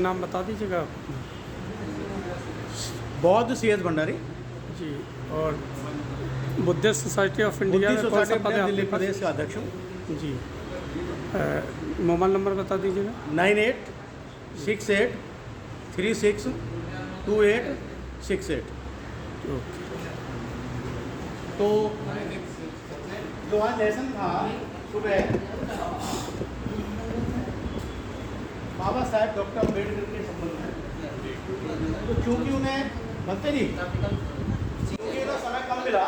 नाम बता दीजिएगा आप। बौद्ध सी.एस. भंडारी जी। और Buddhist society of India Buddhist में कौन सा सोसाइटी पद है में दिल्ली आपके पास? प्रदेश का अध्यक्ष हूँ। जी। मोबाइल नंबर बता दीजिएगा। 9868362868। ओके। तो जो आज लेसन था सुबह, बाबा साहेब डॉक्टर अम्बेडकर के संबंध में, तो चूंकि उन्हें बनते नहीं, चूंकि उन्हें समय कम मिला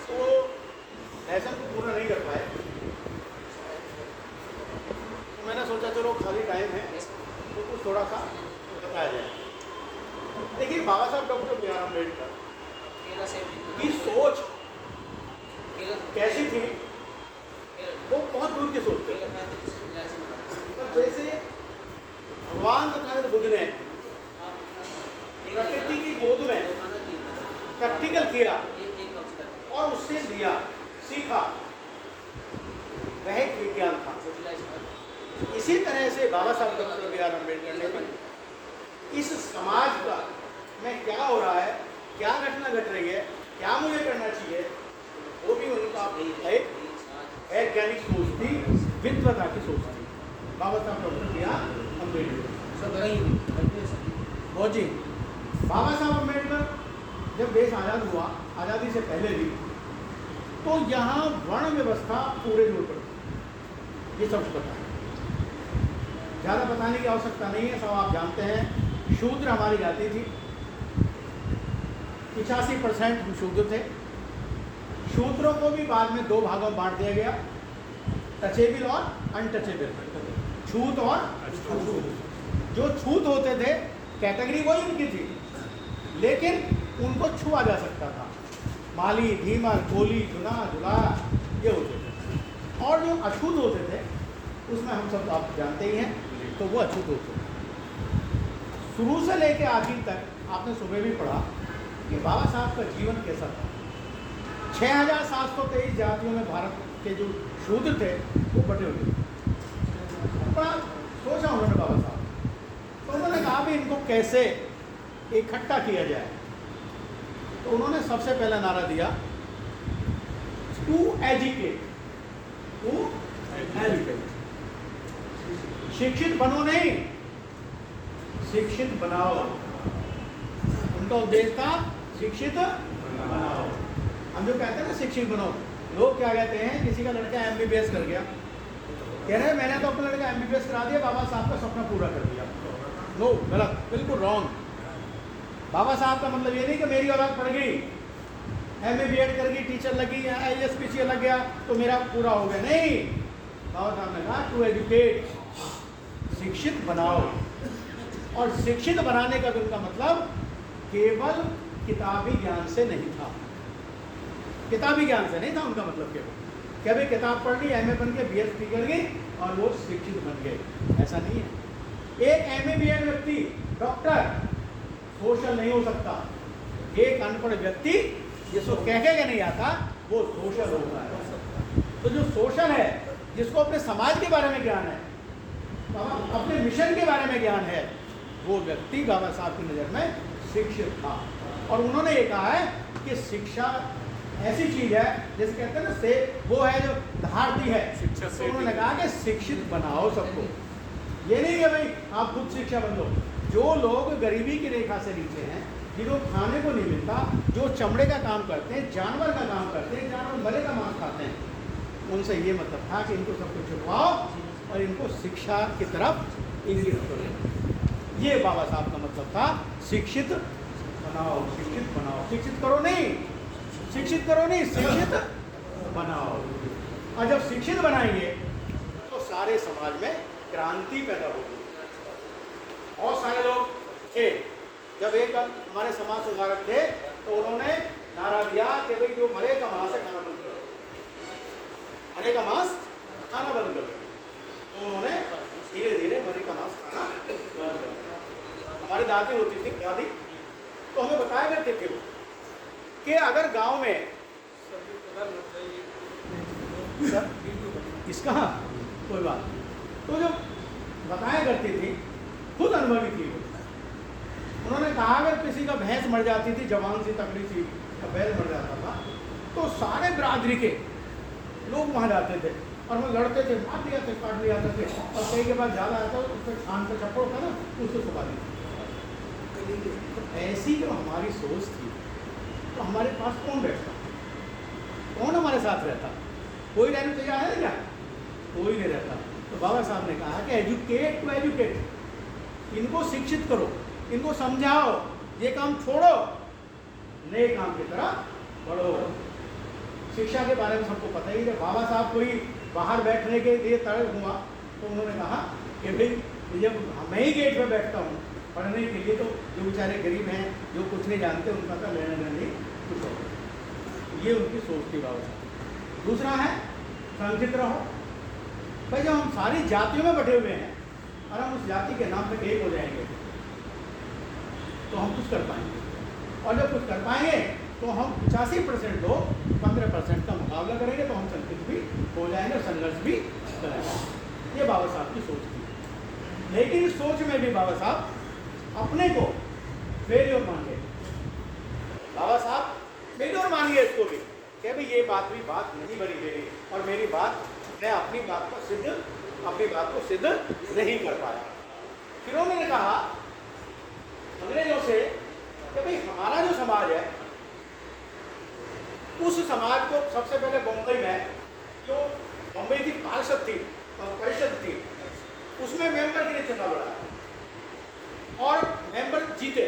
तो लेसन को पूरा नहीं कर पाए। तो मैंने सोचा चलो खाली टाइम है तो कुछ थोड़ा सा बताया जाए। देखिए, बाबा साहब डॉक्टर बी आर अम्बेडकर की सोच कैसी थी, वो बहुत दूर की सोच थी। तो जैसे भगवान तथागत बुद्ध ने प्रकृति की गोद में प्रैक्टिकल किया और उससे लिया, सीखा, वह एक विज्ञान था। इसी तरह से बाबा साहब डॉक्टर बी आर अम्बेडकर ने भी इस समाज का में क्या हो रहा है, क्या घटना घट रही है, क्या मुझे करना चाहिए, वो भी उनका एक वैज्ञानिक सोच थी, विद्वता की सोच थी। बाबा साहब डॉक्टर बी आर अम्बेडकर बहुत जी। बाबा साहब अम्बेडकर जब देश आज़ाद हुआ, आज़ादी से पहले भी, तो यहाँ वर्ण व्यवस्था पूरे जोर पर थी। ये सब पता है, ज़्यादा बताने की आवश्यकता नहीं है, सब आप जानते हैं। शूद्र हमारी जाति थी, 85% हम शूद्र थे। शूद्रों को भी बाद में दो भागों में बांट दिया गया, टचेबल और अनटचेबल, छूत और अछूत। जो छूत होते थे कैटेगरी वही उनकी थी, लेकिन उनको छुआ जा सकता था। माली, धीमर, कोली, जुना, जुला ये होते थे। और जो अछूत होते थे उसमें हम सब आप जानते ही हैं, तो वो अछूत होते थे। शुरू से लेकर आखिर तक आपने सुबह भी पढ़ा कि बाबा साहब का जीवन कैसा था। 6723 जातियों में भारत के जो शूद्र थे वो बटे हुए थे। बड़ा सोचा उन्होंने बाबा साहब, तो उन्होंने कहा भी इनको कैसे इकट्ठा किया जाए। तो उन्होंने सबसे पहला नारा दिया, टू एजुकेट, टू एजुकेट। शिक्षित बनो नहीं, शिक्षित बनाओ। उनका उद्देश्य था शिक्षित बनाओ। हम जो कहते हैं ना शिक्षित बनाओ, लोग क्या कहते हैं, किसी का लड़का MBBS कर गया, कह रहे हैं मैंने तो अपना लड़का MBBS करा दिया, बाबा साहब का सपना पूरा कर दिया। नो, गलत, बिल्कुल रॉन्ग। बाबा साहब का मतलब ये नहीं कि मेरी औलाद पढ़ गई, MA BEd कर गई, टीचर लगी या IAS PCA लग गया तो मेरा पूरा हो गया। नहीं, बाबा साहब ने कहा टू एजुकेट, शिक्षित बनाओ। और शिक्षित बनाने का उनका मतलब केवल किताबी ज्ञान से नहीं था, किताबी ज्ञान से नहीं था उनका मतलब केवल कि अभी किताब पढ़ ली, MA बन गए, BSc कर गई और वो शिक्षित बन गए, ऐसा नहीं है। एक MA BEd व्यक्ति डॉक्टर सोशल नहीं हो सकता। एक अनपढ़ व्यक्ति जिसको कह के नहीं आता वो सोशल होता है। तो जो सोशल है, जिसको अपने समाज के बारे में ज्ञान है, अपने मिशन के बारे में ज्ञान है, वो व्यक्ति बाबा साहब की नज़र में शिक्षित था। और उन्होंने ये कहा है कि शिक्षा ऐसी चीज़ है जैसे कहते हैं ना, से वो है जो धारती है। तो उन्होंने कहा कि शिक्षित बनाओ सबको। ये नहीं है भाई आप खुद शिक्षा बन लो। जो लोग गरीबी की रेखा से नीचे हैं, जिनको खाने को नहीं मिलता, जो चमड़े का काम करते हैं, जानवर का काम करते हैं, जानवर मरे का मांस खाते हैं, उनसे ये मतलब था कि इनको सब कुछ छुपाओ और इनको शिक्षा की तरफ इंगित करो। ये बाबा साहब का मतलब था, शिक्षित बनाओ, शिक्षित बनाओ। शिक्षित करो नहीं, शिक्षित करो नहीं, शिक्षित बनाओ। और जब शिक्षित बनाएंगे तो सारे समाज में क्रांति पैदा होगी। और सारे लोग थे, जब एक हमारे समाज सुधारक थे तो उन्होंने नारा दिया कि भाई जो मरे का मांस है खाना बंद करो, मरे का मांस खाना बंद करो। तो उन्होंने धीरे धीरे मरे का मांस खाना बंद करो। हमारी दादी होती थी, दादी, तो हमें बताया करते थे कि अगर गांव में इसका कोई बात, तो जो बताया करती थी, अनुभवी थी वो। उन्होंने कहा अगर किसी का भैंस मर जाती थी, जवान सी तगड़ी सी का भैंस मर जाता था, तो सारे बिरादरी के लोग वहाँ जाते थे और वो लड़ते थे, मार दिया थे, काट लिया थे, और कई के बाद ज़्यादा आता तो उसका छान का चप्पड़ होता ना, उसको छुपा दी। तो ऐसी जो हमारी सोच थी, तो हमारे पास कौन बैठता, कौन हमारे साथ रहता? कोई रहने तैयार है क्या? कोई नहीं रहता। तो बाबा साहब ने कहा कि एजुकेट टू एजुकेट, इनको शिक्षित करो, इनको समझाओ, ये काम छोड़ो, नए काम की तरफ बढ़ो। शिक्षा के बारे में सबको पता ही है। बाबा साहब कोई बाहर बैठने के लिए तय हुआ तो उन्होंने कहा कि भाई जब मैं ही गेट पर बैठता हूँ पढ़ने के लिए, तो जो बेचारे गरीब हैं, जो कुछ नहीं जानते, उनका तो लेना देना नहीं कुछ हो। ये उनकी सोच थी बाबा साहब। दूसरा है संचित रहो। भाई जब हम सारी जातियों में बटे हुए हैं और हम उस जाति के नाम पे एक हो जाएंगे तो हम कुछ कर पाएंगे, और जब कुछ कर पाएंगे तो हम 85% लोग 15% का मुकाबला करेंगे, तो हम संचित भी हो जाएंगे, संघर्ष भी करेंगे। ये बाबा साहब की सोच थी। लेकिन इस सोच में भी बाबा साहब अपने को फेलियर मान गए। बाबा साहब फेलियर मान गए इसको भी कि भाई ये बात भी बात नहीं बनी मेरी, और मेरी बात, मैं अपनी बात को सिद्ध नहीं कर पाया। फिर उन्होंने कहा अंग्रेजों से कि भाई हमारा जो समाज है, उस समाज को सबसे पहले बम्बई में, जो बम्बई की पार्षद थी, परिषद थी, उसमें मेंबर के लिए चुनाव लड़ा और मेंबर जीते।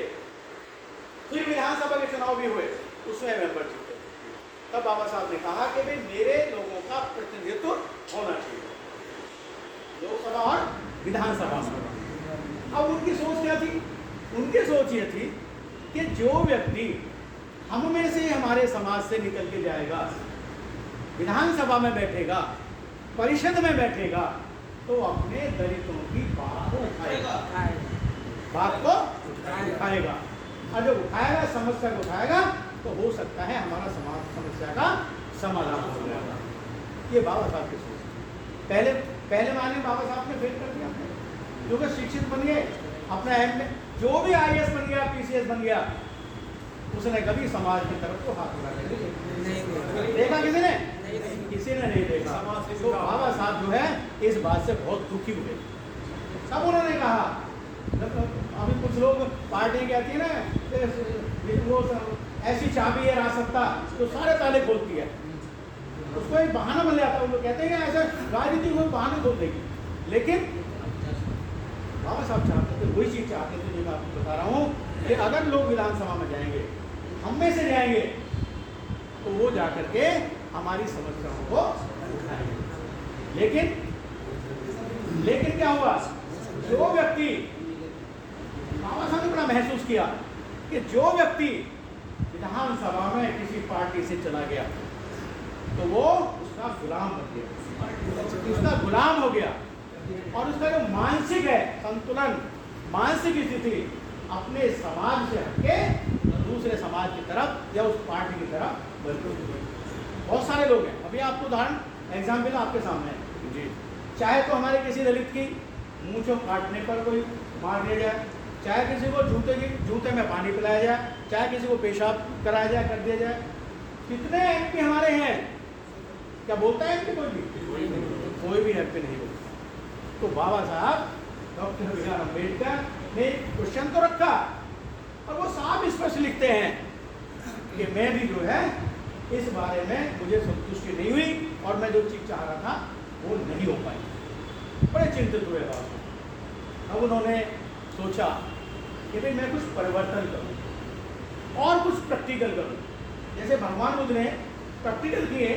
फिर विधानसभा के चुनाव भी हुए, उसमें मेंबर जीते। तब बाबा साहब ने कहा कि भाई मेरे लोगों का प्रतिनिधित्व होना चाहिए लोकसभा और विधानसभा में। अब उनकी सोच क्या थी? उनकी सोच ये थी कि जो व्यक्ति हम में से हमारे समाज से निकल के जाएगा, विधानसभा में बैठेगा, परिषद में बैठेगा, तो अपने दलितों की बात को उठाएगा, और जब उठाएगा, समस्या को उठाएगा, तो हो सकता है हमारा समाज समस्या का समाधान हो जाएगा। ये बाबा साहब की सोच। पहले माने बाबा साहब ने फेल कर दिया, क्योंकि शिक्षित बन गए, अपना जो भी IAS बन गया, PCS बन गया, उसने कभी समाज की तरफ को हाथ उठा नहीं देखा। किसी ने नहीं देखा। तो बाबा साहब जो है इस बात से बहुत दुखी हुए। तब उन्होंने कहा, अभी कुछ लोग पार्टी कहती है ना, वो ऐसी चाबी है राजसत्ता तो सारे ताले खोलती है, उसको एक बहाना बन जाता है। वो कहते हैं ऐसे राजनीति को बहाने खोल देगी, लेकिन बाबा साहब चाहते थे, वही चीज़ चाहते थे जो मैं आपको बता रहा हूँ कि अगर लोग विधानसभा में जाएंगे, हम में से जाएंगे, तो वो जाकर के हमारी समस्याओं को उठाएंगे। लेकिन क्या हुआ? जो व्यक्ति, बाबा साहब ने बड़ा महसूस किया कि जो व्यक्ति विधानसभा में किसी पार्टी से चला गया, तो वो उसका गुलाम बन गया, उसका गुलाम हो गया, और उसका जो मानसिक है संतुलन, मानसिक स्थिति अपने समाज से हटके दूसरे समाज की तरफ या उस पार्टी की तरफ बढ़ती है। बहुत सारे लोग हैं, अभी आपको उदाहरण एग्जाम्पल आपके सामने है जी। चाहे तो हमारे किसी दलित की मूंछों काटने पर कोई मार दिया जाए, चाहे किसी को जूते में पानी पिलाया जाए, चाहे किसी को पेशाब कराया जाए, कर दिया जाए। कितने MP हमारे हैं? क्या बोलता है MP? कोई भी MP नहीं बोलता। तो बाबा साहब डॉक्टर B.R. अम्बेडकर ने क्वेश्चन तो रखा, और वो साफ स्पष्ट लिखते हैं कि मैं भी जो है इस बारे में मुझे संतुष्टि नहीं हुई, और मैं जो चीज़ चाह रहा था वो नहीं हो पाई। बड़े चिंतित हुए बाबा। अब उन्होंने सोचा कि भाई मैं कुछ परिवर्तन करूं और कुछ प्रैक्टिकल करूं। जैसे भगवान बुद्ध ने प्रैक्टिकल किए,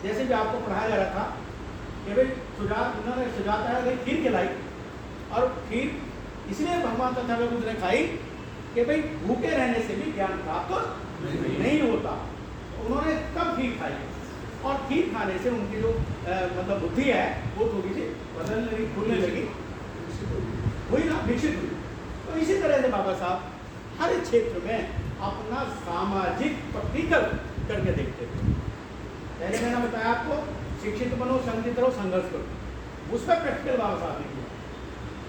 जैसे भी आपको पढ़ाया जा रहा था कि भाई उन्होंने सुजाता है खीर खिलाई, और खीर इसलिए भगवान तथागत बुद्ध ने खाई कि भाई भूखे रहने से भी ज्ञान प्राप्त नहीं होता। उन्होंने तब खीर खाई, और खीर खाने से उनकी जो मतलब बुद्धि है वो थोड़ी सी बदलने लगी, खुलने लगी, वही ना विकसित हुई। तो इसी तरह से बाबा साहब हर क्षेत्र में अपना सामाजिक प्रैक्टिकल करके देखते थे। पहले मैंने बताया आपको, शिक्षित बनो, संगठित रहो, संघर्ष करो, उस पर प्रैक्टिकल बाबा साहब ने किया।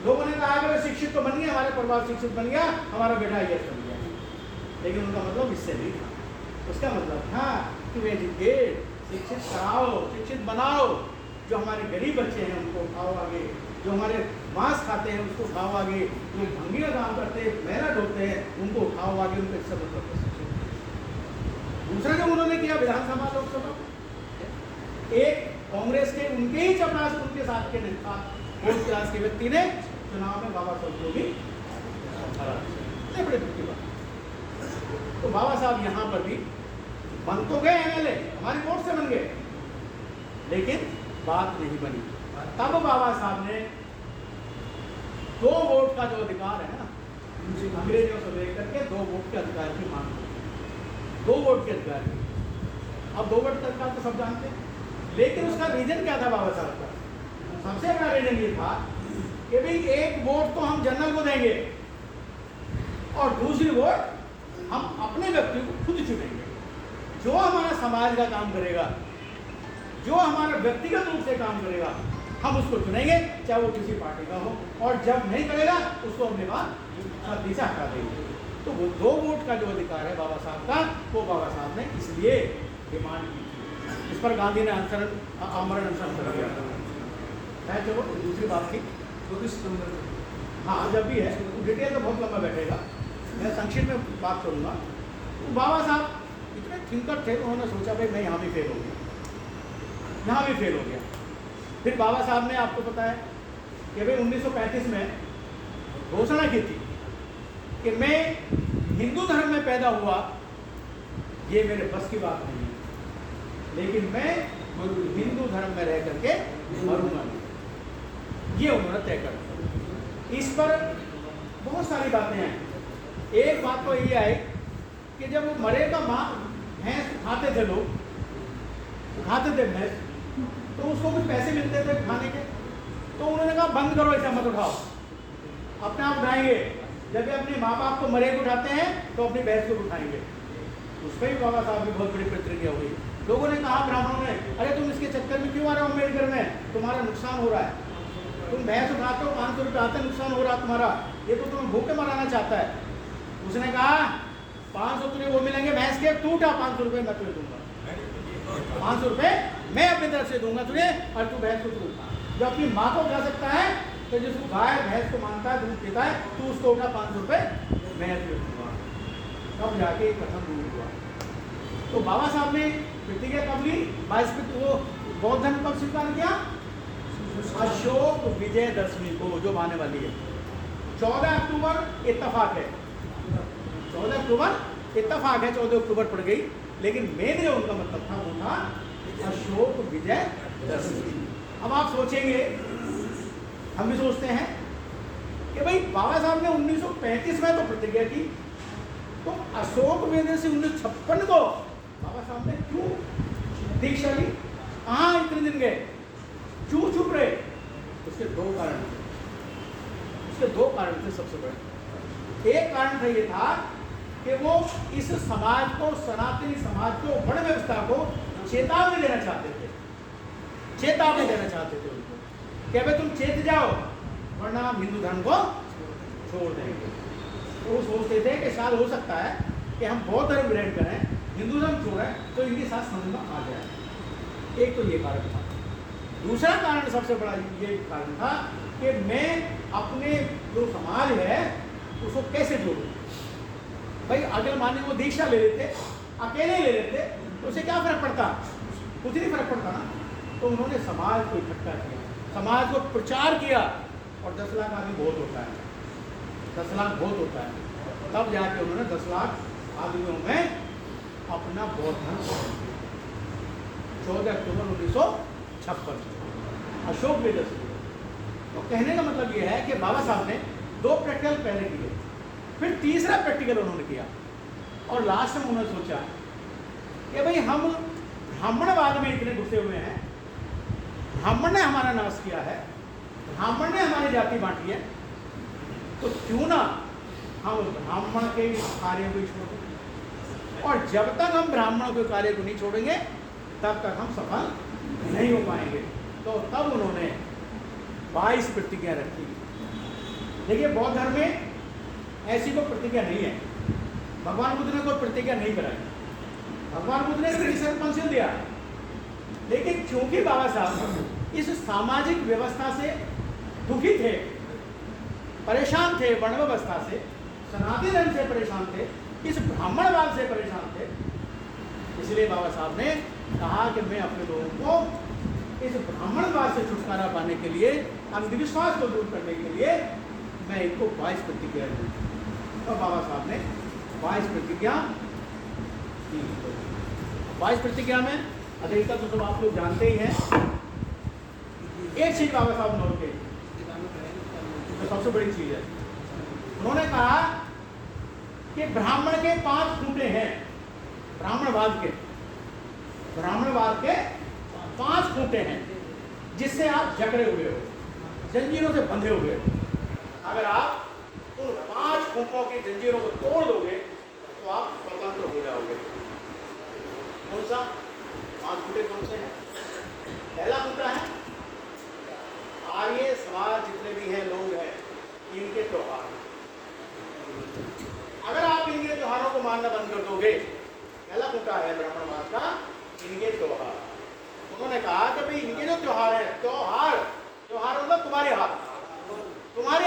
लोगों ने कहा कि शिक्षित तो बन गए, हमारे प्रभाव शिक्षित बन गया, हमारा बेटा IAS बन गया। लेकिन उनका मतलब इससे नहीं था। उसका मतलब था कि वे एजुकेट, शिक्षित कराओ, शिक्षित बनाओ, जो हमारे गरीब बच्चे हैं उनको उठाओ आगे, जो हमारे मांस खाते हैं उसको उठाओ आगे, जो भंगी का काम करते हैं, मेहनत होते हैं, उनको उठाओ आगे, उनको इससे मतलब शिक्षित। दूसरा जो उन्होंने किया विधानसभा लोकसभा, एक कांग्रेस के उनके ही चपरास उनके साथ के नेता फोर्थ क्लास के व्यक्ति ने चुनाव में बाबा साहब को भी हरा दिया। बड़े दुख की बात। तो बाबा साहब यहाँ पर भी बन तो गए MLA, हमारी वोट से बन गए, लेकिन बात नहीं बनी। तब बाबा साहब ने 2 वोट का जो अधिकार है ना, अंग्रेजों से लेकर के 2 वोट के अधिकार की मांग की, 2 वोट के अधिकार की। अब 2 वोट का अधिकार तो सब जानते हैं, लेकिन उसका रीजन क्या था बाबा साहब का? सबसे बड़ा रीजन ये था कि भाई 1 वोट तो हम जनरल को देंगे और दूसरी वोट हम अपने व्यक्ति को खुद चुनेंगे। जो हमारा समाज का काम करेगा, जो हमारा व्यक्तिगत रूप से काम करेगा, हम उसको चुनेंगे, चाहे वो किसी पार्टी का हो, और जब नहीं करेगा उसको अपने बाद सर्दी से हटा देंगे। तो वो 2 वोट का जो अधिकार है बाबा साहब का, वो बाबा साहब ने इसलिए डिमांड की थी। इस पर गांधी ने आमरण अनशन कर दिया है। चलो दूसरी बात थी 24 नंबर, हाँ जब भी है, डिटेल तो बहुत लंबा बैठेगा, मैं संक्षिप्त में बात करूँगा। तो बाबा साहब इतने थिंकर थे, उन्होंने सोचा भाई मैं यहाँ भी फेल हो गया, यहाँ भी फेल हो गया। फिर बाबा साहब ने, आपको पता है कि भाई 1935 में घोषणा की थी कि मैं हिंदू धर्म में पैदा हुआ, ये मेरे बस की बात नहीं है, लेकिन मैं हिंदू धर्म में रह करके मरूंगा, ये उन्होंने तय कर दिया। इस पर बहुत सारी बातें हैं। एक बात तो ये है कि जब मरेगा माँ भैंस उठाते थे लोग, उठाते थे भैंस, तो उसको कुछ पैसे मिलते थे खाने के, तो उन्होंने कहा बंद करो, ऐसा मत उठाओ, अपने आप उठाएंगे। जब भी अपने माँ बाप को मरे को उठाते हैं तो अपनी भैंस को उठाएंगे। उस पर भी बाबा साहब की बहुत बड़ी प्रतिक्रिया हुई। लोगों ने कहा, ब्राह्मणों ने, अरे तुम इसके चक्कर में क्यों आ रहे हो अम्बेडकर में, तुम्हारा नुकसान हो रहा है, तुम भैंस उठाते हो 500 रुपये आते, नुकसान हो रहा है तुम्हारा, ये तो तुम्हें भूखे मराना चाहता है। उसने कहा 500 तुझे वो मिलेंगे भैंस के, तू उठा 500 रुपये मैं तुझे दूंगा, 500 रुपये मैं अपनी तरफ से दूंगा तुझे, और तू भैंस को तू उठा। जो अपनी माँ को उठा सकता है, तो जिसको गाय भैंस को मानता है, दूध पीता है, तू उसको उठा 500 रुपये मैं तुझे दूंगा। तब जाके कथन दूर हुआ। तो बाबा साहब ने प्रतिज्ञा कब ली? 22 वो बौद्ध धर्म कब स्वीकार किया? अशोक विजयदशमी को, जो आने वाली है 14 अक्टूबर इत्तफाक है, 14 अक्टूबर इत्तफाक है, 14 अक्टूबर पड़ गई, लेकिन मेन जो उनका मतलब था वो था अशोक विजयदशमी। अब आप सोचेंगे, हम भी सोचते हैं कि भाई बाबा साहब ने 1935 में तो प्रतिज्ञा की, तो अशोक विजयदशमी 1956 को बाबा साहब ने क्यों दीक्षा ली? कहाँ इतने दिन गए, क्यों चुप रहे? उसके 2 कारण थे। उसके 2 कारण थे सबसे बड़े। एक कारण था ये था कि वो इस समाज को, सनातनी समाज को, वर्ण व्यवस्था को चेतावनी देना चाहते थे, चेतावनी देना चाहते थे उनको कि भाई तुम चेत जाओ, वरना हम हिंदू धर्म को छोड़ देंगे। तो वो सोचते थे कि शायद हो सकता है कि हम बौद्ध धर्म ग्रहण करें, हिंदू धर्म छोड़ें, तो इनके साथ समझ में आ जाए। एक तो ये कारण था। दूसरा कारण, सबसे बड़ा ये कारण था कि मैं अपने जो समाज है उसको कैसे जोड़ूं। भाई अगर माने वो दीक्षा ले लेते, अकेले ले लेते, तो उसे क्या फर्क पड़ता? कुछ नहीं फर्क पड़ता ना। तो उन्होंने समाज को इकट्ठा किया, समाज को प्रचार किया, और 10 लाख आदमी बहुत होता है, 10 लाख बहुत होता है। तब जाके उन्होंने 10 लाख आदमियों में अपना बौद्ध धर्म 14 अक्टूबर 1956 अशोक विजयदशमी। तो कहने का मतलब ये है कि बाबा साहब ने 2 प्रैक्टिकल पहले किए, फिर तीसरा प्रैक्टिकल उन्होंने किया, और लास्ट में उन्होंने सोचा कि भाई हम ब्राह्मणवाद में इतने घुसे हुए हैं, ब्राह्मण ने हमारा नाश किया है, ब्राह्मण ने हमारी जाति बांटी है, तो क्यों ना हम ब्राह्मण के कार्य को छोड़ दें। और जब तक हम ब्राह्मणों के कार्य को नहीं छोड़ेंगे तब तक हम सफल नहीं हो पाएंगे। तो तब उन्होंने 22 प्रतिज्ञा रखी। देखिए बौद्ध धर्म में ऐसी कोई प्रतिज्ञा नहीं है। भगवान बुद्ध ने कोई प्रतिज्ञा नहीं कराई। भगवान बुद्ध ने रिस्पॉन्सिबल दिया, लेकिन क्योंकि बाबा साहब इस सामाजिक व्यवस्था से दुखी थे, परेशान थे, वर्ण व्यवस्था से, सनातन धर्म से परेशान थे, इस ब्राह्मणवाद से परेशान थे, इसलिए बाबा साहब ने कहा कि मैं अपने लोगों को इस ब्राह्मणवाद से छुटकारा पाने के लिए, अंधविश्वास को दूर करने के लिए मैं इनको 22 प्रतिज्ञा दूँ। और बाबा साहब ने 22 प्रतिज्ञा की। 22 प्रतिज्ञा में अधिकतर तो सब आप लोग जानते ही हैं। एक चीज बाबा साहब नोट की, तो सबसे बड़ी चीज है, उन्होंने कहा कि ब्राह्मण के 5 खूंटे हैं। ब्राह्मणवाद के 5 खूंटे हैं जिससे आप जकड़े हुए हो, जंजीरों से बंधे हुए हो। अगर आप उन 5 खूंटों की जंजीरों को तोड़ दोगे तो आप स्वतंत्र हो जाओगे। कौन सा 5 खूंटे कौन से हैं? पहला खूंटा है आर्य समाज, जितने भी हैं लोग हैं, इनके त्योहार। अगर आप इनके त्योहारों को मानना बंद कर दोगे, पहला खूंटा है ब्राह्मणवाद का, इनके त्योहार। उन्होंने कहा कि भाई इनके जो त्योहार है, त्योहार मतलब तुम्हारे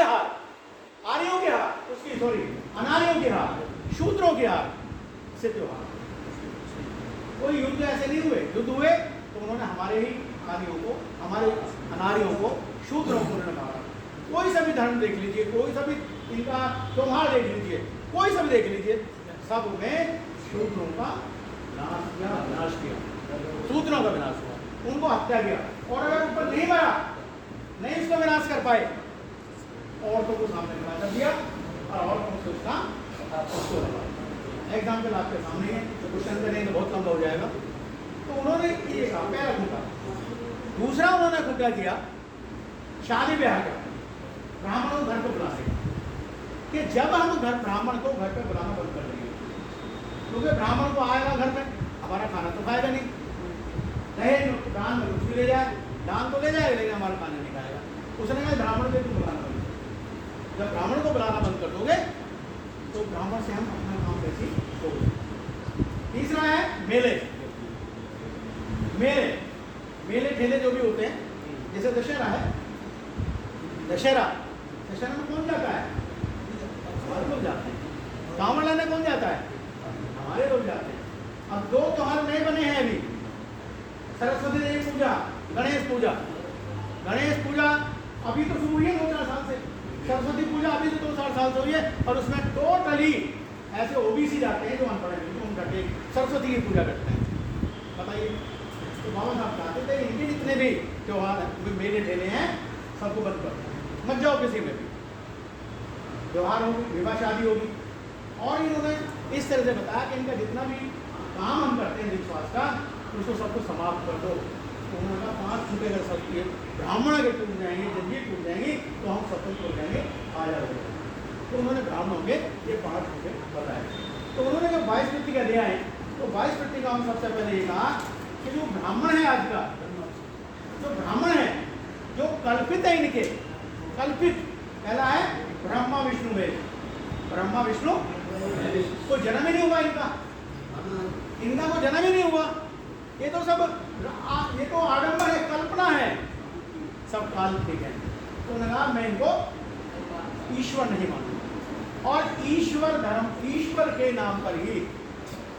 हाथ, आर्यों के हाथ, उसकी सॉरी अनार्यों के हाथ, शूद्रों के हाथ से त्योहार। कोई युद्ध ऐसे नहीं हुए, युद्ध हुए तो उन्होंने हमारे ही आर्यों को, हमारे अनार्यों को, शूद्रों को उन्होंने मारा। कोई सा भी धर्म देख लीजिए, कोई सा भी इनका त्योहार देख लीजिए, कोई सा भी देख लीजिए, सब में शूद्रों का विनाश किया, शूद्रों का विनाश हुआ, उनको हत्या किया। और अगर ऊपर नहीं मारा, नहीं उसका विनाश कर पाए, औरतों को सामने खड़ा कर दिया और औरतों से उसको एग्जाम्पल आपके सामने है, तो क्वेश्चन करेंगे तो बहुत लंबा हो जाएगा। तो उन्होंने ये कहा, पहला खूंटा। दूसरा उन्होंने खूंटा किया शादी ब्याह का, ब्राह्मणों को घर को बुलाने का, कि जब हम ब्राह्मण को घर पे बुलाना बंद कर देंगे, क्योंकि ब्राह्मण को आएगा घर में, हमारा खाना तो खाएगा नहीं, दहेज दान में कुछ भी ले जाए, दान तो ले जाएगा लेकिन हमारा खाना नहीं खाएगा। उसने कहा ब्राह्मण को तुम बुलाना बंद, जब ब्राह्मण को बुलाना बंद कर दोगे तो ब्राह्मण से हम अपना काम कैसे होगा। तीसरा है मेले ठेले जो भी होते हैं, जैसे दशहरा है, दशहरा में कौन जाता है? हमारे लोग जाते हैं। कांवड़ लाने कौन जाता है? हमारे लोग जाते हैं। अब 2 त्योहार नए बने हैं अभी, सरस्वती देवी पूजा, गणेश पूजा अभी तो शुरू हुई है 2-4 साल से। सरस्वती पूजा अभी तो 2-4 साल से हुई है, और उसमें टोटली ऐसे ओबीसी जाते हैं जो अनपढ़ हैं, उनका सरस्वती की पूजा करते हैं। बताइए, तो बाबा साहब चाहते थे इनके जितने भी त्योहार मेले ठेले हैं सबको बंद कर दो, मत जाओ किसी में भी, त्योहार होगी, विवाह शादी होगी। और इन्होंने इस तरह से बताया कि इनका जितना भी काम हम करते हैं विश्वास का, उसको सबको समाप्त कर दो। तो उन्होंने कहा 5 खूंटे अगर सबके ब्राह्मण अगर टूट जाएंगे, जंजीर टूट जाएंगी, तो हम स्वतंत्र हो जाएंगे, आज़ाद हो जाएंगे। तो उन्होंने ब्राह्मणों के ये 5 खूंटे बताए। तो उन्होंने जब 22 प्रतिज्ञा दिया है, तो 22 प्रतिज्ञा में सबसे पहले ये कहा कि जो ब्राह्मण है आज का, जो ब्राह्मण है, जो कल्पित है, इनके कल्पित, पहला है ब्रह्मा विष्णु वेद, ब्रह्मा विष्णु को जन्म ही नहीं हुआ, इनका को जन्म ही नहीं हुआ। ये तो सब ये तो आडंबर है, कल्पना है, सब काल्पनिक है। तो उन्होंने कहा मैं इनको ईश्वर नहीं मानूंगा, और ईश्वर धर्म, ईश्वर के नाम पर ही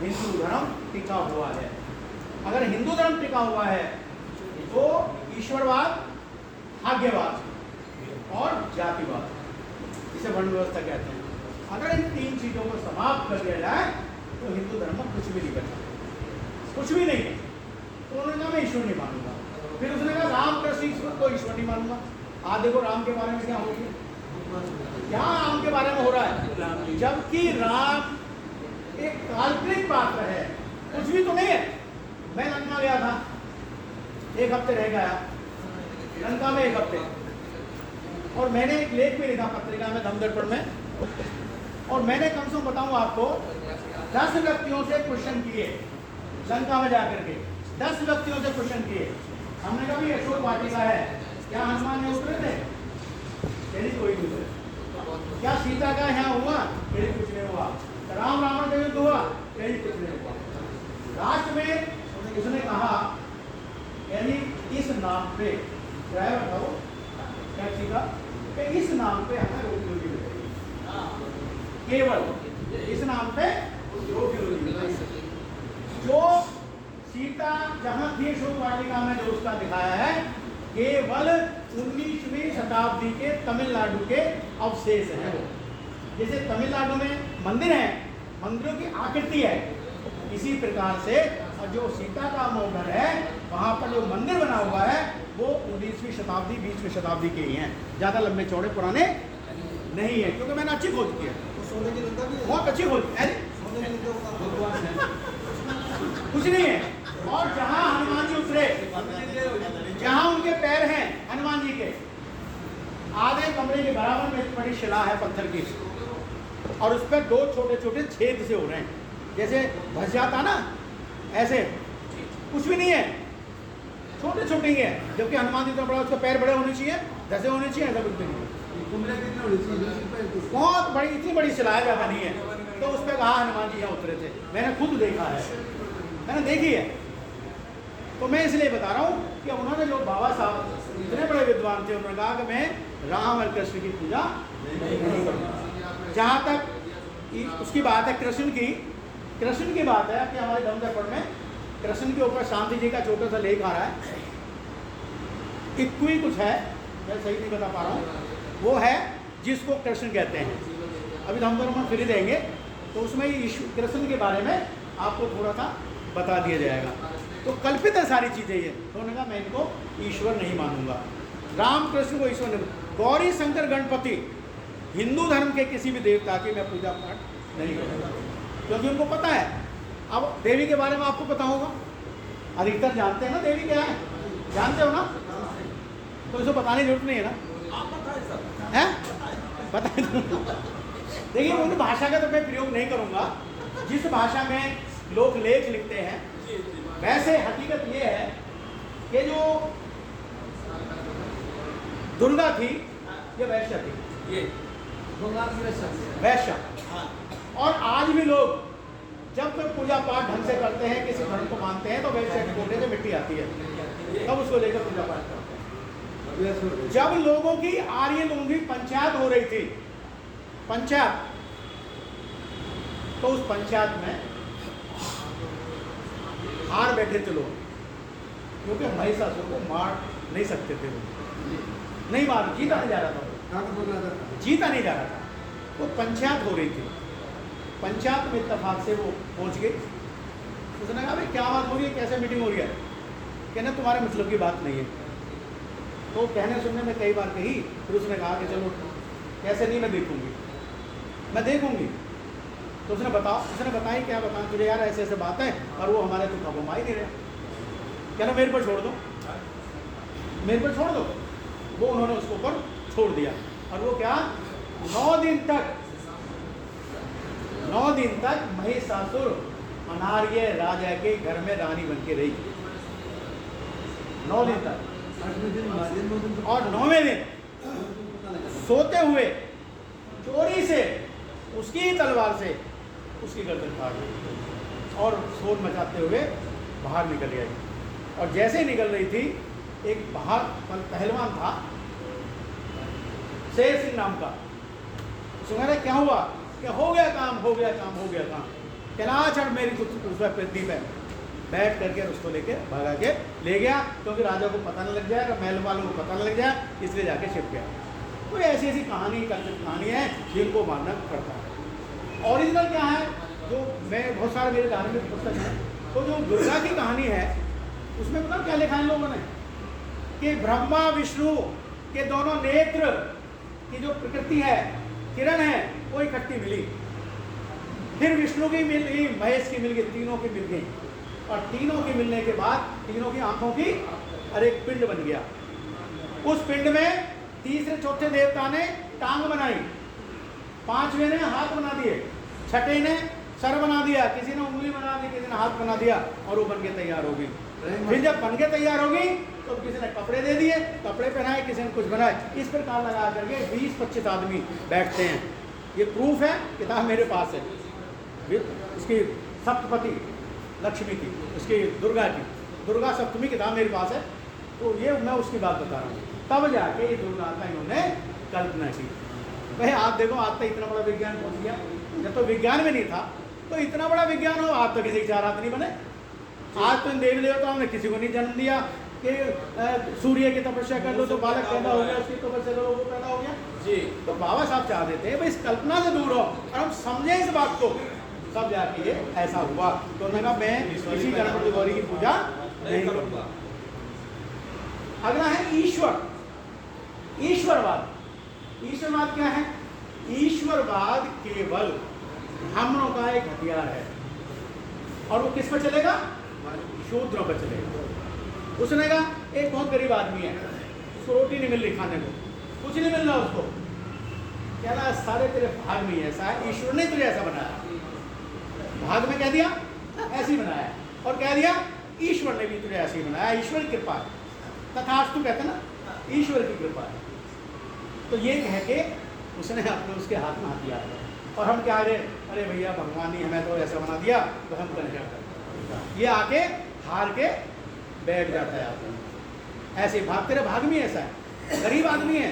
हिंदू धर्म टिका हुआ है। अगर हिंदू धर्म टिका हुआ है तो ईश्वरवाद, भाग्यवाद और जातिवाद, इसे वर्ण व्यवस्था कहते हैं, अगर इन 3 चीजों को समाप्त कर दिया जाए तो हिंदू धर्म में कुछ भी नहीं बचा, कुछ भी नहीं है। तो उन्होंने कहा मैं ईश्वर नहीं मानूंगा। फिर उसने कहा राम कृष्ण को ईश्वर नहीं मानूंगा। आज देखो राम के बारे में क्या हो रही है, क्या राम के बारे में हो रहा है, जबकि राम एक काल्पनिक पात्र है, कुछ भी तो नहीं है। मैं लंका गया था, 1 हफ्ते रह गया लंका में, 1 हफ्ते, और मैंने एक लेख में लिखा पत्रिका में, धमदर्पण में, और मैंने कम से कम बताऊं आपको 10 व्यक्तियों से क्वेश्चन किए लंका में जाकर के, 10 व्यक्तियों से क्वेश्चन किए। हमने कहा भी अशोक वाटिका है, क्या हनुमान ने उतरे थे? कोई नहीं उतरे। क्या सीता का यहाँ हुआ? कहीं कुछ नहीं हुआ। राम रावण का युद्ध हुआ, कहीं कुछ नहीं हुआ। लास्ट में उसने कहा यानी इस नाम पे ड्राइवर था वो टैक्सी का, कि इस नाम पे हमें रोजी रोटी मिलेगी, केवल इस नाम पे रोजी रोटी मिलेगी। जो सीता जहां थी अशोक वाटिका में जो उसका दिखाया है, केवल 19वीं शताब्दी के तमिलनाडु के अवशेष हैं वो। जैसे तमिलनाडु में मंदिर है, मंदिरों की आकृति है, इसी प्रकार से जो सीता का मौघर है वहाँ पर जो मंदिर बना हुआ है वो 19वीं शताब्दी 20वीं शताब्दी के ही हैं, ज़्यादा लंबे चौड़े पुराने नहीं है, क्योंकि मैंने अच्छी खोज की है, बहुत अच्छी खोज है, कुछ नहीं है। और जहाँ हनुमान जी उतरे, जहाँ उनके पैर हैं हनुमान जी के, आधे कमरे के बराबर में बड़ी शिला है पत्थर की, और उस पर 2 छोटे छोटे छेद से हो रहे हैं, जैसे भस जाता ना ऐसे, कुछ भी नहीं है, छोटे छोटे ही है, जबकि हनुमान जी तो बड़ा, उसका पैर बड़े होने चाहिए, जैसे होने चाहिए ऐसा बिल्कुल नहीं, बहुत बड़ी, इतनी बड़ी शिला है, ज़्यादा नहीं है। तो उस पर कहा हनुमान जी यहाँ उतरे थे, मैंने खुद देखा है, मैंने देखी है। तो मैं इसलिए बता रहा हूँ कि उन्होंने जो बाबा साहब इतने बड़े विद्वान थे, उन्होंने कहा कि मैं राम और कृष्ण की पूजा नहीं करूँगा। जहाँ तक उसकी बात है कृष्ण की बात है कि हमारे धर्म दर्पण में कृष्ण के ऊपर शांति जी का छोटा सा लेख आ रहा है, इक्कू ही कुछ है, मैं सही नहीं बता पा रहा हूँ, वो है जिसको कृष्ण कहते हैं। अभी धर्म दर्पण फ्री देंगे तो उसमें कृष्ण के बारे में आपको थोड़ा सा बता दिया जाएगा। तो कल्पित है सारी चीज़ें ये, तो उन्होंने कहा मैं इनको ईश्वर नहीं मानूंगा, राम कृष्ण को ईश्वर नहीं, गौरी शंकर गणपति हिंदू धर्म के किसी भी देवता की मैं पूजा पाठ नहीं करूँगा, क्योंकि उनको पता है। अब देवी के बारे में आपको पता होगा, अधिकतर जानते हैं ना देवी क्या है, जानते हो ना, तो इसको बताने की जरूरत नहीं है ना, है बताए। देखिए उन भाषा का तो मैं प्रयोग नहीं करूँगा जिस भाषा में लोग लेख लिखते हैं। वैसे हकीकत ये है कि जो दुर्गा थी ये वैश्य थी, ये वैश्य, और आज भी लोग जब कोई पूजा पाठ ढंग से करते हैं, किसी धर्म को मानते हैं, तो वैश्य के कोटे से मिट्टी आती है, तब उसको लेकर पूजा पाठ करते हैं। जब लोगों की आर्य लोगों की पंचायत हो रही थी, पंचायत, तो उस पंचायत में हार बैठे थे लोग, क्योंकि महिषासुर को मार नहीं सकते थे, नहीं मार, जीता नहीं जा रहा था, जीता नहीं जा रहा था, तो पंचायत हो रही थी। पंचायत में इत्तेफाक से वो पहुंच गए, उसने कहा भाई क्या बात हो रही है, कैसे मीटिंग हो रही है, कहना तुम्हारे मतलब की बात नहीं है। तो कहने सुनने में कई बार कही, फिर उसने कहा कि चलो कैसे नहीं, मैं देखूंगी। तो उसने बताई क्या बताया तुझे यार, ऐसे ऐसे बात है, और वो हमारे तो काबू में ही नहीं रहे, कहना मेरे पर छोड़ दो, वो उन्होंने उसको ऊपर छोड़ दिया। और वो क्या 9 दिन तक महिषासुर अनार्य राजा के घर में रानी बन के रही, 9 दिन तक। और 9वें दिन सोते हुए चोरी से उसकी तलवार से उसकी गर्दन काट दी और शोर मचाते हुए बाहर निकल गई। और जैसे ही निकल रही थी, एक बाहर पहलवान था शेर सिंह नाम का, उसने क्या हुआ, क्या हो गया काम, कहना चढ़ मेरी उस पर पृथ्वी पे, बैठ करके उसको लेके भगा के ले गया, क्योंकि राजा को पता न लग जाएगा, महल वालों को पता न लग जाए, इसलिए जाके छिप गया। कोई ऐसी कल्पित कहानी है जिनको मानना पड़ता है। ओरिजिनल क्या है, जो मैं बहुत सारे मेरे धार्मिक पुस्तक हैं, तो जो दुर्गा की कहानी है उसमें पता क्या लिखा है लोगों ने, कि ब्रह्मा विष्णु के दोनों नेत्र की जो प्रकृति है, किरण है, वो इकट्ठी मिली, फिर विष्णु की मिल गई, महेश की मिल गई, तीनों की मिल गई, और तीनों की मिलने के बाद तीनों की आंखों की और एक पिंड बन गया। उस पिंड में तीसरे चौथे देवता ने टांग बनाई, 5वें ने हाथ बना दिए, 6ठे ने सर बना दिया, किसी ने उंगली बना दी, किसी ने हाथ बना दिया, और वो बन के तैयार हो गई। फिर जब बन के तैयार हो गई तो किसी ने कपड़े दे दिए, कपड़े पहनाए, किसी ने कुछ बनाए, इस प्रकार लगा करके 20-25 आदमी बैठते हैं। ये प्रूफ है, किताब मेरे पास है, इसकी सप्तपति लक्ष्मी की, उसकी दुर्गा सप्तमी किताब मेरे पास है। तो ये मैं उसकी बात बता रहा हूँ। तब जाके ये दुर्गा का इन्होंने कल्पना की। भाई आप देखो, आज तक इतना बड़ा विज्ञान पहुँच गया, जब तो विज्ञान में नहीं था तो इतना बड़ा विज्ञान हो, आज तो किसी के 4 हाथ नहीं बने। आज तो इन देवी देवताओं ने किसी को नहीं जन्म दिया कि सूर्य की तपस्या कर लो तो बालक पैदा हो गया, उसकी तपस्या करो वो पैदा हो गया जी। तो बाबा साहब चाहते थे भाई इस कल्पना से दूर हो और हम समझे इस बात को, तब जाके ये ऐसा हुआ। तो उन्होंने कहा मैं किसी गणपति गौरी की पूजा नहीं करूँगा। अगला है ईश्वर, ईश्वरवाद। ईश्वरवाद क्या है? ईश्वरवाद केवल ब्राह्मणों का एक हथियार है और वो किस पर चलेगा? शूद्रों पर चलेगा। उसने कहा एक बहुत गरीब आदमी है, उसको रोटी नहीं मिल रही खाने को, कुछ नहीं मिल रहा उसको, कह रहा सारे तेरे भाग में ही ऐसा है, ईश्वर ने तुझे ऐसा बनाया। भाग में कह दिया ऐसे ही बनाया, और कह दिया ईश्वर ने भी तुझे ऐसे ही बनाया, ईश्वर की कृपा है। तथास्तु कहते ना, ईश्वर की कृपा है। तो ये कह के उसने अपने उसके हाथ में हथियार है। और हम क्या रहे, अरे भैया भगवान ने हमें तो ऐसा बना दिया तो हम क्या करते, ये आके हार के बैठ जाता है आदमी। ऐसे भाग, तेरे भाग में ऐसा है, गरीब आदमी है,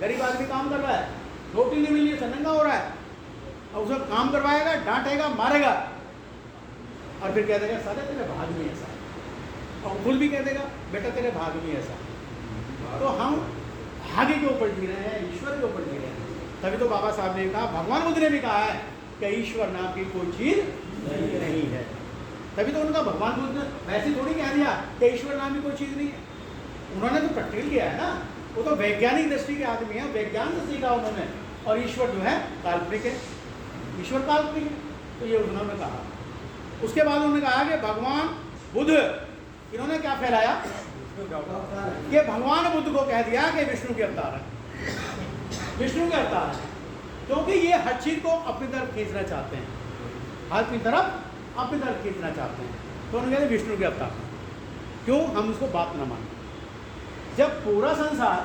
गरीब आदमी काम कर रहा है, रोटी नहीं मिल रही है, नंगा हो रहा है, और उसे काम करवाएगा, डांटेगा, मारेगा, और फिर कह देगा साले तेरे भाग में ऐसा है, और खुद भी कह देगा बेटा तेरे भाग में ऐसा है। तो हम भाग्य के ऊपर जी रहे हैं, ईश्वर के ऊपर जी रहे हैं। तभी तो बाबा साहब ने कहा, भगवान बुद्ध ने भी कहा है कि ईश्वर नाम की कोई चीज नहीं है। तभी तो उनका भगवान बुद्ध ने वैसे थोड़ी कह दिया कि ईश्वर नाम की कोई चीज नहीं है, उन्होंने तो प्रैक्टिकल किया है ना। वो तो वैज्ञानिक दृष्टि के आदमी है, विज्ञान से सीखा उन्होंने। और ईश्वर जो है काल्पनिक है, ईश्वर काल्पनिक है, तो ये उन्होंने कहा। उसके बाद उन्होंने कहा कि भगवान बुद्ध, इन्होंने क्या फैलाया कि भगवान बुद्ध को कह दिया कि विष्णु के अवतार है, विष्णु के अवतार है, क्योंकि ये हर चीज को अपनी तरफ खींचना चाहते हैं, हर की तरफ अपनी तरफ खींचना चाहते हैं। तो उन्होंने कहा विष्णु के अवतार, क्यों हम उसको बात न माने। जब पूरा संसार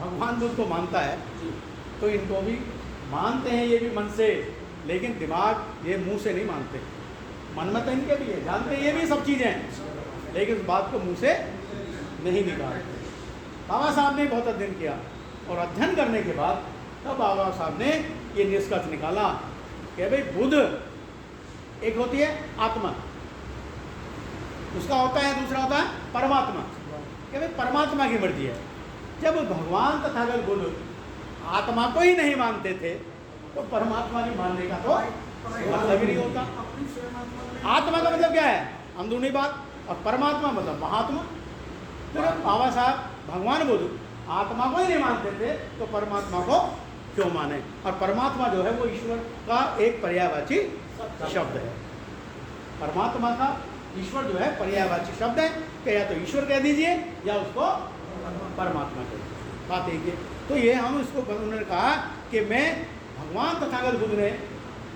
भगवान बुद्ध को मानता है तो इनको भी मानते हैं, ये भी मन से, लेकिन दिमाग ये मुंह से नहीं मानते। मन में तो इनके भी है, जानते हैं ये भी सब चीज़ें हैं, लेकिन उस बात को मुंह से नहीं निकालते। बाबा साहब ने बहुत अध्ययन किया, और अध्ययन करने के बाद तब बाबा साहब ने ये निष्कर्ष निकाला कि भाई बुद्ध एक होती है आत्मा, उसका होता है, दूसरा होता है परमात्मा। कि भाई परमात्मा की मर्जी है। जब भगवान तथागत बुद्ध आत्मा को ही नहीं मानते थे तो परमात्मा की मानने का तो मतलब ही नहीं होता। आत्मा का मतलब क्या है? अंदरूनी बात, और परमात्मा मतलब महात्मा। तो जब बाबा साहब भगवान बुद्ध आत्मा को ही नहीं मानते थे तो परमात्मा को क्यों माने? और परमात्मा जो है वो ईश्वर का एक पर्यायवाची शब्द है। परमात्मा का ईश्वर जो है पर्यायवाची शब्द है, कि या तो ईश्वर कह दीजिए या उसको परमात्मा कह दीजिए, बात एक है। तो ये हम इसको, उन्होंने कहा कि मैं भगवान तथागत बुद्ध ने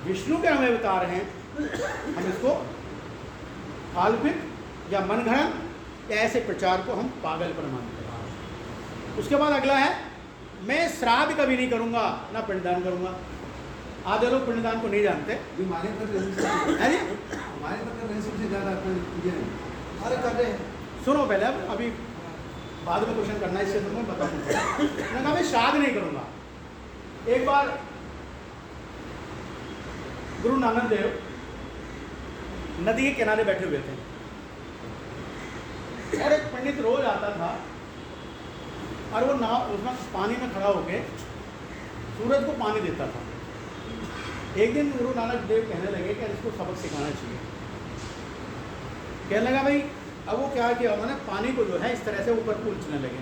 विष्णु के हमें अवतार हैं, हम इसको काल्पनिक या मनगढ़ंत या ऐसे प्रचार को हम पागलपन मानते हैं। उसके बाद अगला है, मैं श्राद्ध कभी नहीं करूँगा, ना पिंडदान करूँगा। आधे लोग पिंडदान को नहीं जानते, हमारे पर सबसे ज़्यादा अरे कर रहे हैं। सुनो पहले, अभी बाद में क्वेश्चन करना है, इससे तो मैं बताऊँगा। मैंने कहा मैं श्राद्ध नहीं करूँगा। एक बार गुरु नानक देव नदी के किनारे बैठे हुए थे, और एक पंडित रोज आता था और वो नाव उसमें पानी में खड़ा होके सूरज को पानी देता था। एक दिन गुरु नानक देव कहने लगे कि इसको सबक सिखाना चाहिए। कहने लगा भाई अब वो क्या किया उन्होंने, पानी को जो है इस तरह से ऊपर को उछलने लगे।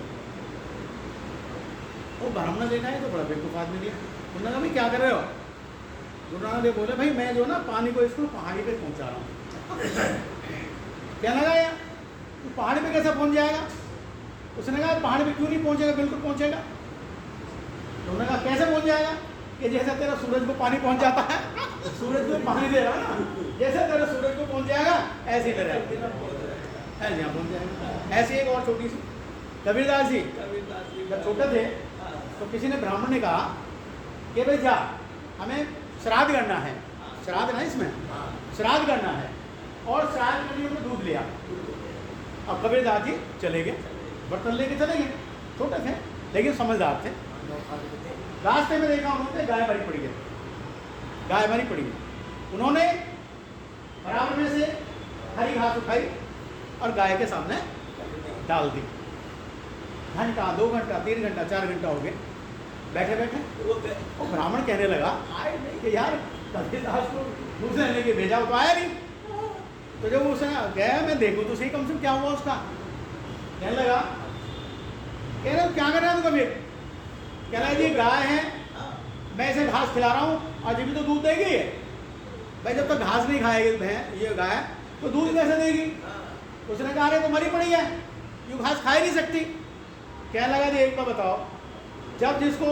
वो ब्राह्मण ने देखा है तो बड़ा बेवकूफ़ आदमी दिया। उन्होंने कहा भाई क्या कर रहे हो? गुरु नानक देव बोले भाई मैं जो ना पानी को इसको पहाड़ी पे पहुंचा रहा हूँ। क्या लगा यार तो पहाड़ी पे कैसे पहुंच जाएगा? उसने कहा पहाड़ी पे क्यों नहीं पहुंचेगा, बिल्कुल पहुंचेगा। तो उन्होंने कहा कैसे पहुंच जाएगा? कि जैसे तेरा सूरज को पानी पहुंच जाता है, सूरज को पानी दे रहा ना, जैसे तेरा सूरज को पहुंच जाएगा ऐसे ही तेरा ऐसे यहाँ पहुंच जाएगा। ऐसी एक और छोटी सी, कबीरदास जी जब छोटे थे तो किसी ने ब्राह्मण ने कहा कि भाई जा हमें श्राद्ध करना है, श्राद्ध ना इसमें श्राद्ध करना है, और श्राद्ध करने में दूध लिया। अब कबीरदास जी चले गए, बर्तन लेके चले गए, छोटे थे लेकिन समझदार थे। रास्ते में देखा उन्होंने गाय मरी पड़ी है, गाय मरी पड़ी है। उन्होंने बराबर में से हरी घास उठाई और गाय के सामने डाल दी। घंटा 2 घंटा 3 घंटा 4 घंटा हो गए बैठे बैठे। वो ब्राह्मण कहने लगा आए नहीं कि यार कबीरदास को दूध लेने के भेजा, वो तो आया नहीं। तो जब उसने गया मैं देखूँ तो सही कम से कम क्या हुआ उसका। कहने लगा, कह रहे क्या कर रहा है तू कबीर? कह रहा है जी गाय है, मैं इसे घास खिला रहा हूँ और जब भी तो दूध देगी है। भाई जब तक घास नहीं खाएगी भैंस ये गाय तो दूध कैसे देगी? उसने कहा अरे तो मरी पड़ी है, यूँ घास खा ही नहीं सकती। कहने लगा जी एक बार बताओ, जब जिसको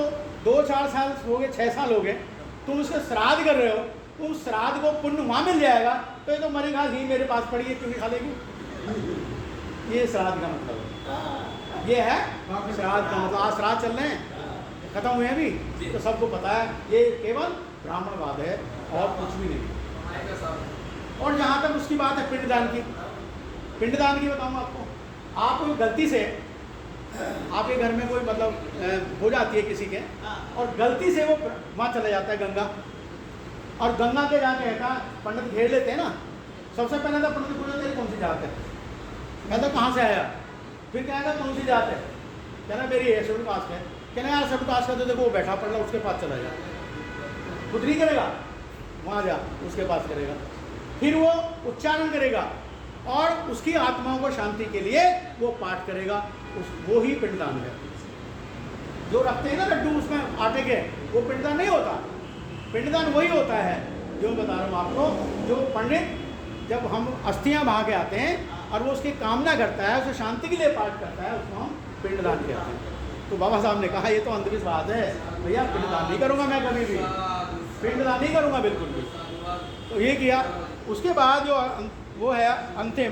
2-4 साल हो गए 6 साल हो गए तुम उसका श्राद्ध कर रहे हो, तो उस श्राद्ध को पुण्य वहाँ मिल जाएगा, तो ये तो मरी घास ही मेरे पास पड़ी है क्यों नहीं खा लेगी? ये श्राद्ध का मतलब है, ये है श्राद्ध का मतलब। आज श्राद्ध चल रहे हैं, खत्म हुए अभी, तो सबको पता है ये केवल ब्राह्मणवाद है और कुछ भी नहीं। और जहाँ तक उसकी बात है पिंडदान की, पिंडदान की बताऊँ आपको। आप गलती से आपके घर में कोई मतलब हो जाती है किसी के, और गलती से वो वहाँ चला जाता है गंगा, और गंगा के जाके कहता पंडित घेर लेते हैं ना। सबसे पहले तो पंडित पूछते तेरी कौन सी जात है? कहता कहाँ से आया? फिर कहेगा कौन सी जात है? कहना मेरी है शेड्यूल कास्ट है। कहना यार शेड्यूल कास्ट का तो देखो वो बैठा पड़ रहा, उसके पास चला जा, खुद नहीं करेगा, वहाँ जा उसके पास करेगा। फिर वो उच्चारण करेगा और उसकी आत्माओं को शांति के लिए वो पाठ करेगा, वो ही पिंडदान है। जो रखते हैं ना लड्डू उसमें आटे के, वो पिंडदान नहीं होता। पिंडदान वही होता है जो बता रहा हूँ आपको, जो पंडित जब हम अस्थियां बहा के आते हैं और वो उसकी कामना करता है, उसे शांति के लिए पाठ करता है, उसको हम पिंडदान कहते हैं। तो बाबा साहब ने कहा ये तो अंधविश्वास है भैया, पिंडदान नहीं करूँगा मैं कभी भी, पिंडदान नहीं करूँगा बिल्कुल भी। तो ये किया। उसके बाद जो वो है अंतिम,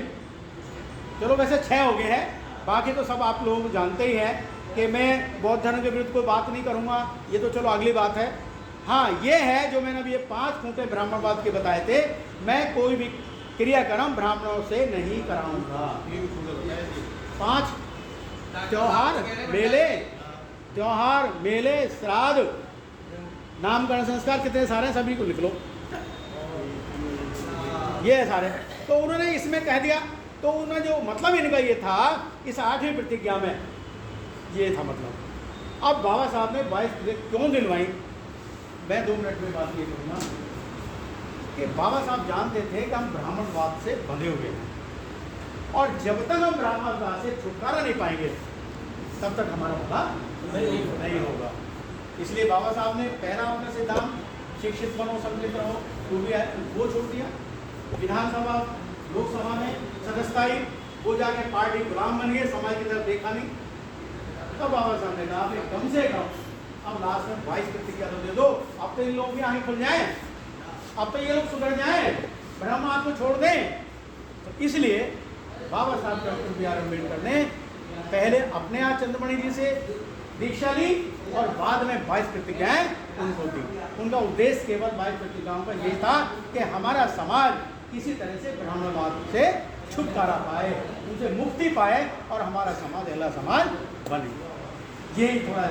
चलो वैसे 6 हो गए हैं, बाकी तो सब आप लोग जानते ही हैं कि मैं बौद्ध धर्म के विरुद्ध कोई बात नहीं करूँगा, ये तो चलो अगली बात है। हाँ ये है जो मैंने अभी ये 5 खूंटे ब्राह्मणवाद के बताए थे, मैं कोई भी क्रियाक्रम ब्राह्मणों से नहीं कराऊंगा। 5 त्योहार मेले श्राद्ध नामकरण संस्कार कितने सारे हैं सभी को लिख लो, ये है सारे। तो उन्होंने इसमें कह दिया, तो उन्होंने जो मतलब इनका ये था इस 8वीं प्रतिज्ञा में ये था मतलब। अब बाबा साहब ने 22 क्यों दिलवाई, मैं 2 मिनट में बात ये करूँगा कि बाबा साहब जानते थे कि हम ब्राह्मणवाद से बंधे हुए हैं, और जब तक हम ब्राह्मणवाद से छुटकारा नहीं पाएंगे तब तक हमारा भला नहीं होगा। इसलिए बाबा साहब ने पहला अपना सिद्धांत शिक्षित बनो सम्मिलित रहो वो छोड़ दिया। विधानसभा लोकसभा में सदस्यता ही, वो जाके पार्टी गुलाम बन गए, समाज की तरफ देखा नहीं। तब बाबा साहब ने कहा आपने कम से कम अब लास्ट में 22 प्रतिज्ञा तो दे दो, अब तो इन लोग की आंखें खुल जाएं, अब तो ये लोग सुधर जाएं, ब्रह्मवाद को छोड़ दें। तो इसलिए बाबा साहब डॉक्टर बी आर अम्बेडकर ने पहले अपने यहाँ चंद्रमणि जी से दीक्षा ली और बाद में 22 प्रतिज्ञाएं उनको दी। उनका उद्देश्य केवल 22 प्रतिज्ञाओं का ये था कि हमारा समाज किसी तरह से ब्राह्मणवाद से छुटकारा पाए, उनसे मुक्ति पाए और हमारा समाज अगला समाज बने। यही थोड़ा